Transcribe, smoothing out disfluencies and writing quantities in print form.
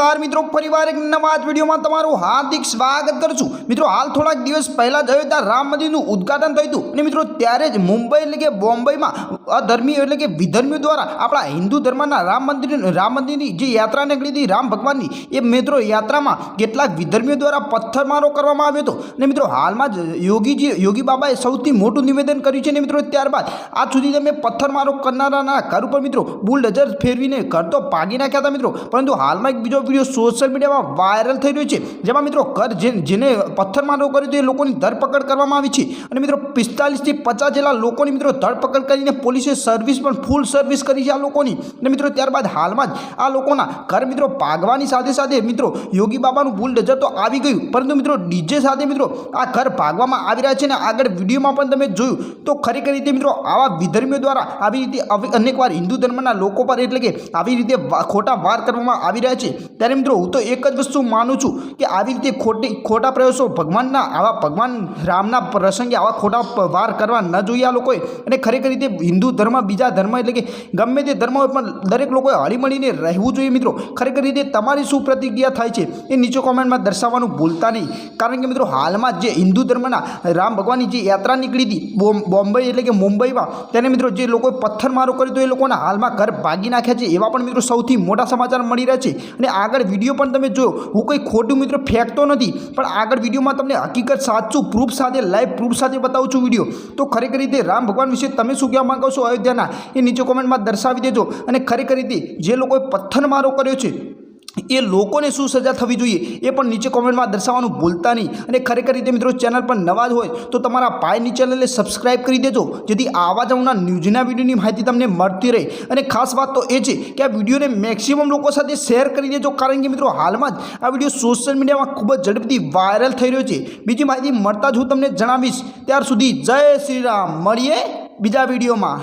नमस्कार मित्रों, फरीवार एक नवा वीडियो में तमाરું हार्दिक स्वागत करूँ છું। મિત્રો હાલ થોડાક દિવસ પહેલા જોયું ત્યાં રામ મંદિરનું ઉદ્ઘાટન થયું હતું અને મિત્રો ત્યારે જ મુંબઈ એટલે કે બોમ્બેમાં અધર્મીઓ એટલે કે વિધર્મીઓ દ્વારા આપણા હિન્દુ ધર્મના રામ મંદિરની જે યાત્રા નીકળી હતી રામ ભગવાનની, એ મિત્રો યાત્રામાં કેટલાક વિધર્મીઓ દ્વારા પથ્થરમારો કરવામાં આવ્યો હતો અને મિત્રો હાલમાં જ યોગી બાબાએ સૌથી મોટું નિવેદન કર્યું છે ને મિત્રો ત્યારબાદ આજ સુધી તમે પથ્થરમારો કરનારાના ઘર ઉપર મિત્રો બુલડોઝર ફેરવીને ઘર તો પાડી નાખ્યા હતા મિત્રો, પરંતુ હાલમાં એક બીજો વિડીયો સોશિયલ મીડિયામાં વાયરલ થઈ રહ્યો છે જેમાં મિત્રો ઘર જેને પથ્થરમારો કર્યો તે લોકોની ધરપકડ કરવામાં આવી છે અને મિત્રો 45 થી 50 જેટલા લોકોની મિત્રો ધરપકડ કરીને પોલીસે સર્વિસ પણ ફૂલ સર્વિસ કરી છે આ લોકોની અને મિત્રો ત્યારબાદ હાલમાં જ આ લોકોના ઘર મિત્રો ભાગવાની સાથે સાથે મિત્રો યોગી બાબાનું બુલડોઝર તો આવી ગયું, પરંતુ મિત્રો ડીજે સાથે મિત્રો આ ઘર ભાગવામાં આવી રહ્યા છે અને આગળ વિડીયોમાં પણ તમે જોયું તો ખરેખર રીતે મિત્રો આવા વિધર્મીઓ દ્વારા આવી રીતે અનેકવાર હિન્દુ ધર્મના લોકો પર એટલે કે આવી રીતે ખોટા વાર કરવામાં આવી રહ્યા છે। ત્યારે મિત્રો હું તો એક જ વસ્તુ માનું છું કે આવી રીતે ખોટા પ્રયાસો ભગવાન રામના પ્રસંગે આવા ખોટા વાર કરવા ન જોઈએ આ લોકોએ, અને ખરેખર રીતે હિન્દુ ધર્મ બીજા ધર્મ એટલે કે ગમે તે ધર્મ હોય પણ દરેક લોકોએ હળીમળીને રહેવું જોઈએ। મિત્રો ખરેખર રીતે તમારી શું પ્રતિક્રિયા થાય છે એ નીચે કોમેન્ટમાં દર્શાવવાનું ભૂલતા નહીં, કારણ કે મિત્રો હાલમાં જે હિન્દુ ધર્મના રામ ભગવાનની જે યાત્રા નીકળી હતી બોમ્બે એટલે કે મુંબઈમાં, તેને મિત્રો જે લોકોએ પથ્થરમારો કર્યો તો એ લોકોના હાલમાં ઘર ભાગી નાખ્યા છે, એવા પણ મિત્રો સૌથી મોટા સમાચાર મળી રહ્યા છે। અને આગળ વિડીયો પણ તમે જો, હું કોઈ ખોટું મિત્રો ફેંકતો નથી, પણ આગળ વિડીયોમાં તમને હકીકત સાચું પ્રૂફ સાથે લાઈવ પ્રૂફ સાથે બતાવું છું વિડીયો। તો ખરેખર રીતે રામ ભગવાન વિશે તમે શું કહેવા માંગો છો અયોધ્યાના, એ નીચે કોમેન્ટમાં દર્શાવી દેજો। અને ખરેખર રીતે જે લોકોએ પથ્થરમારો કર્યો છે એ લોકોને શું સજા થવી જોઈએ એ પણ નીચે કોમેન્ટમાં દર્શાવવાનું ભૂલતા નહીં। અને ખરેખર રીતે મિત્રો ચેનલ પર નવા જ હોય તો તમારા ભાઈની ચેનલને સબસ્ક્રાઈબ કરી દેજો, જેથી આવા જ આવનાર ન્યૂઝના વિડીયોની માહિતી તમને મળતી રહે। અને ખાસ વાત તો એ છે કે આ વિડીયોને મેક્સિમમ લોકો સાથે શેર કરી દેજો, કારણ કે મિત્રો હાલમાં જ આ વિડીયો સોશિયલ મીડિયામાં ખૂબ જ ઝડપથી વાયરલ થઈ રહ્યો છે। બીજી માહિતી મળતા જ હું તમને જણાવીશ, ત્યાર સુધી જય શ્રી રામ, મળીએ બીજા વિડીયોમાં।